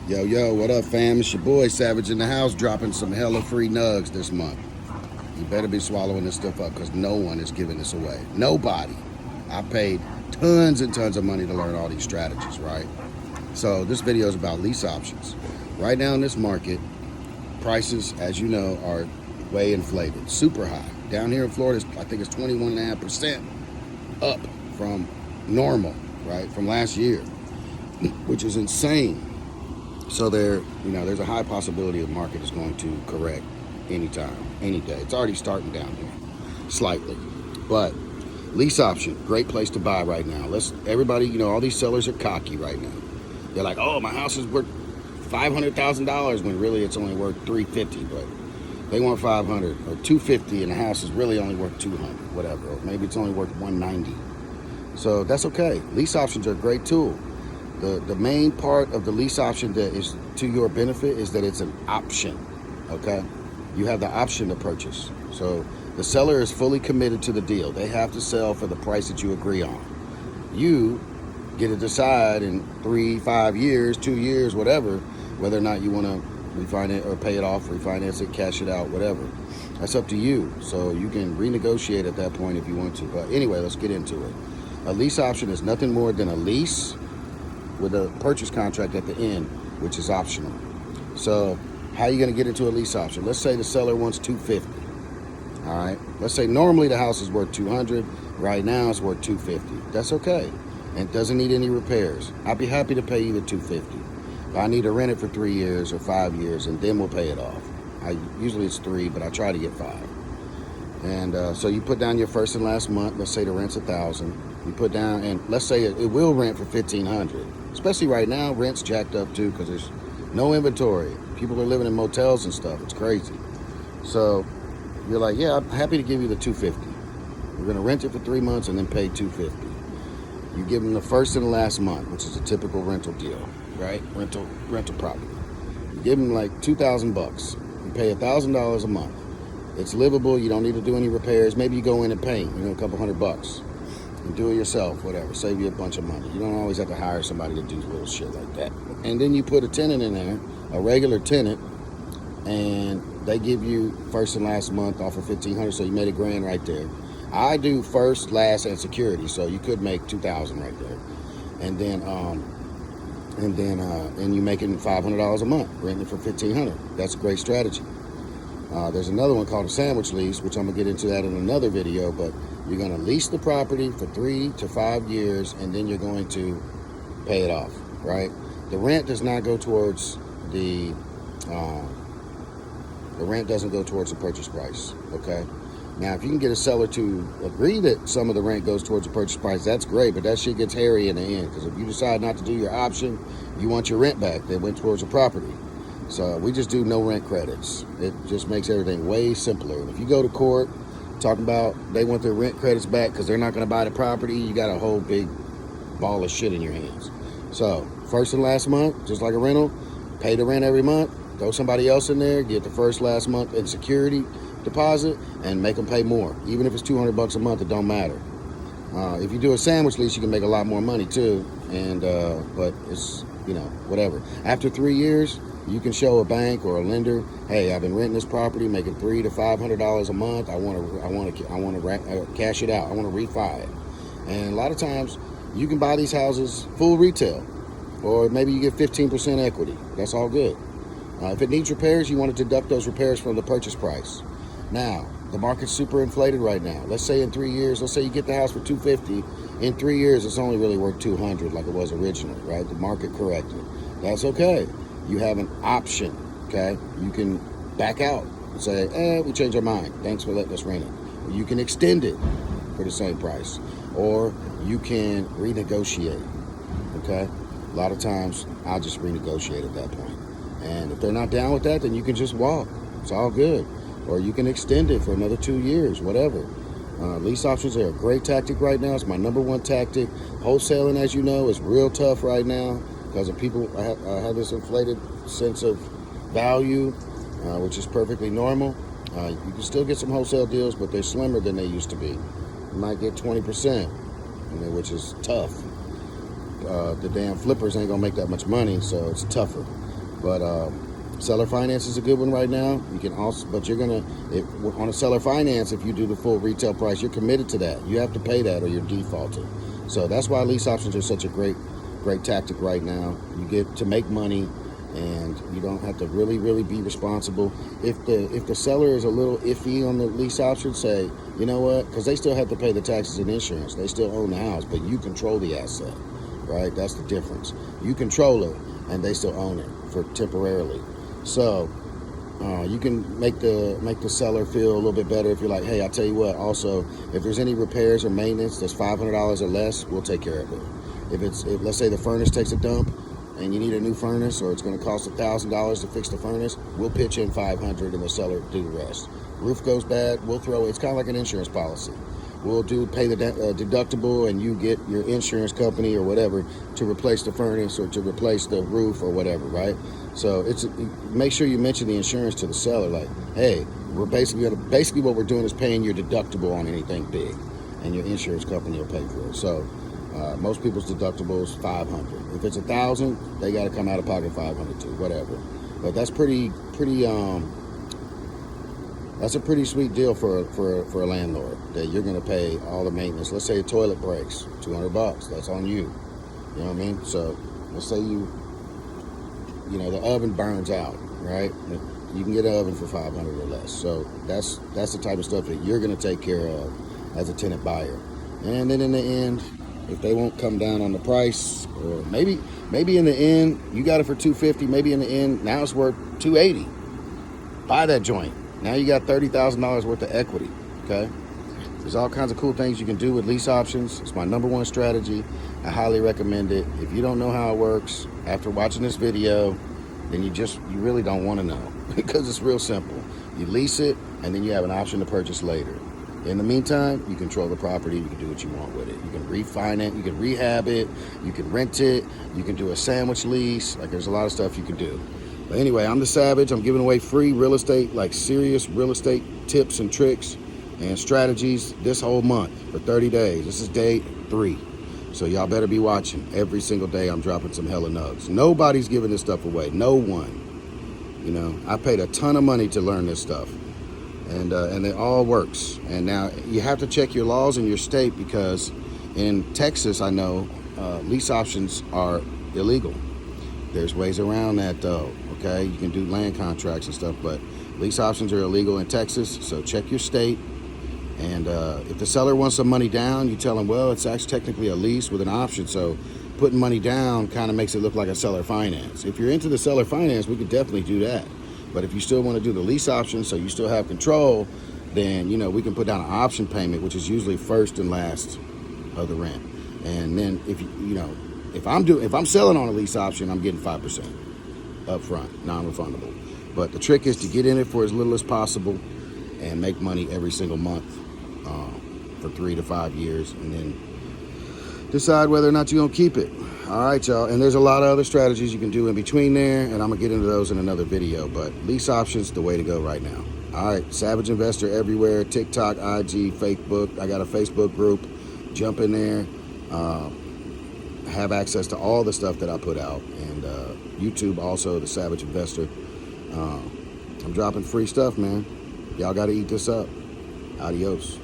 Yo, what up, fam? It's your boy Savage in the house, dropping some hella free nugs this month. You better be swallowing this stuff up because no one is giving this away. Nobody. I paid tons and tons of money to learn all these strategies, right? So this video is about lease options. Right now in this market, prices, as you know, are way inflated, super high. Down here in Florida, I think it's 21.5% up from normal, right? From last year, which is insane. So there's a high possibility the market is going to correct anytime, any day. It's already starting down here, slightly. But lease option, great place to buy right now. Everybody, all these sellers are cocky right now. They're like, oh, my house is worth $500,000 when really it's only worth $350, but they want $500 or $250 and the house is really only worth $200, whatever. Or maybe it's only worth $190. So that's okay. Lease options are a great tool. The main part of the lease option that is to your benefit is that it's an option, okay? You have the option to purchase. So the seller is fully committed to the deal. They have to sell for the price that you agree on. You get to decide in 3, 5 years, 2 years, whatever, whether or not you want to refinance or pay it off, refinance it, cash it out, whatever. That's up to you. So you can renegotiate at that point if you want to. But anyway, let's get into it. A lease option is nothing more than a lease with a purchase contract at the end, which is optional. So how are you going to get into a lease option? Let's say the seller wants $250. All right. Let's say normally the house is worth $200. Right now it's worth $250. That's okay. And it doesn't need any repairs. I'd be happy to pay you the $250. But I need to rent it for 3 years or 5 years, and then we'll pay it off. Usually it's 3, but I try to get 5. And so you put down your first and last month. Let's say the rent's $1,000. You put down, and let's say it will rent for $1,500. Especially right now, rent's jacked up too because there's no inventory. People are living in motels and stuff. It's crazy. So you're like, yeah, I'm happy to give you the $250. We're gonna rent it for 3 months and then pay $250. You give them the first and the last month, which is a typical rental deal, right? Rental property. You give them like $2,000. You pay $1,000 a month. It's livable. You don't need to do any repairs. Maybe you go in and paint, a couple $100. And do it yourself, whatever. Save you a bunch of money. You don't always have to hire somebody to do little shit like that. And then you put a tenant in there, a regular tenant, and they give you first and last month off of $1,500, so you made $1,000 right there. I do first, last, and security, so you could make $2,000 right there. And then you making $500 a month, renting for $1,500. That's a great strategy. There's another one called a sandwich lease, which I'm gonna get into that in another video, but you're gonna lease the property for 3 to 5 years, and then you're going to pay it off, right? The rent does not go towards the rent doesn't go towards the purchase price, okay? Now, if you can get a seller to agree that some of the rent goes towards the purchase price, that's great, but that shit gets hairy in the end, because if you decide not to do your option, you want your rent back that went towards the property. So we just do no rent credits. It just makes everything way simpler. And if you go to court talking about they want their rent credits back because they're not going to buy the property, you got a whole big ball of shit in your hands. So first and last month, just like a rental, pay the rent every month, throw somebody else in there, get the first, last month in security deposit, and make them pay more. Even if it's $200 a month, it don't matter. If you do a sandwich lease, you can make a lot more money too. And but it's whatever. After 3 years, you can show a bank or a lender, hey, I've been renting this property, making $300 to $500 a month. I want to cash it out. I want to refi it. And a lot of times, you can buy these houses full retail, or maybe you get 15% equity. That's all good. If it needs repairs, you want to deduct those repairs from the purchase price. Now, the market's super inflated right now. Let's say in 3 years, let's say you get the house for $250. In 3 years, it's only really worth $200 like it was originally, right? The market corrected. That's okay. You have an option, okay? You can back out and say, we changed our mind. Thanks for letting us rent it. Or you can extend it for the same price. Or you can renegotiate, okay? A lot of times, I'll just renegotiate at that point. And if they're not down with that, then you can just walk. It's all good. Or you can extend it for another 2 years, whatever. Lease options are a great tactic right now. It's my #1 tactic. Wholesaling, as you know, is real tough right now because of people have this inflated sense of value, which is perfectly normal. You can still get some wholesale deals, but they're slimmer than they used to be. You might get 20%, which is tough. The damn flippers ain't gonna make that much money, so it's tougher. But seller finance is a good one right now. You can also, but you're gonna, on a seller finance, if you do the full retail price, you're committed to that. You have to pay that or you're defaulted. So that's why lease options are such a great tactic right now. You get to make money, and you don't have to really be responsible. If the seller is a little iffy on the lease option, say, you know what, because they still have to pay the taxes and insurance. They still own the house, but you control the asset, right? That's the difference. You control it, and they still own it for temporarily. So you can make the seller feel a little bit better if you're like, hey, I'll tell you what, also, if there's any repairs or maintenance that's $500 or less, we'll take care of it. If let's say the furnace takes a dump and you need a new furnace, or it's going to cost $1,000 to fix the furnace, we'll pitch in $500 and the seller do the rest. Roof goes bad, we'll throw it. It's kind of like an insurance policy. We'll pay the deductible, and you get your insurance company or whatever to replace the furnace or to replace the roof or whatever, right? So make sure you mention the insurance to the seller, like, hey, we're basically what we're doing is paying your deductible on anything big, and your insurance company will pay for it. So most people's deductible is $500. If it's $1,000, they got to come out of pocket $500 too, whatever. But that's that's a pretty sweet deal for a landlord, that you're going to pay all the maintenance. Let's say a toilet breaks, $200. That's on you. You know what I mean? So let's say the oven burns out, right? You can get an oven for $500 or less. So that's the type of stuff that you're going to take care of as a tenant buyer. And then in the end, if they won't come down on the price, or maybe in the end you got it for $250, maybe in the end now it's worth $280. Buy that joint. Now you got $30,000 worth of equity. Okay, there's all kinds of cool things you can do with lease options. It's my #1 strategy. I highly recommend it. If you don't know how it works after watching this video, then you really don't want to know, because it's real simple. You lease it, and then you have an option to purchase later. In the meantime, you control the property. You can do what you want with it. You can refinance, you can rehab it, you can rent it, you can do a sandwich lease. Like, there's a lot of stuff you can do. But anyway, I'm the Savage. I'm giving away free real estate, like serious real estate tips and tricks and strategies this whole month for 30 days. This is day 3. So y'all better be watching. Every single day I'm dropping some hella nugs. Nobody's giving this stuff away. No one. You know, I paid a ton of money to learn this stuff. And it all works. And now you have to check your laws in your state, because in Texas, I know lease options are illegal. There's ways around that though, okay? You can do land contracts and stuff, but lease options are illegal in Texas, so check your state. And if the seller wants some money down, you tell them, well, it's actually technically a lease with an option, so putting money down kind of makes it look like a seller finance. If you're into the seller finance, we could definitely do that. But if you still want to do the lease option, so you still have control, then, we can put down an option payment, which is usually first and last of the rent. And then if I'm selling on a lease option, I'm getting 5% up front, non-refundable. But the trick is to get in it for as little as possible and make money every single month for 3 to 5 years, and then decide whether or not you're going to keep it. All right, y'all. And there's a lot of other strategies you can do in between there, and I'm going to get into those in another video. But lease options, the way to go right now. All right, Savage Investor everywhere, TikTok, IG, Facebook. I got a Facebook group. Jump in there. Have access to all the stuff that I put out. And YouTube also, the Savage Investor. I'm dropping free stuff, man. Y'all got to eat this up. Adios.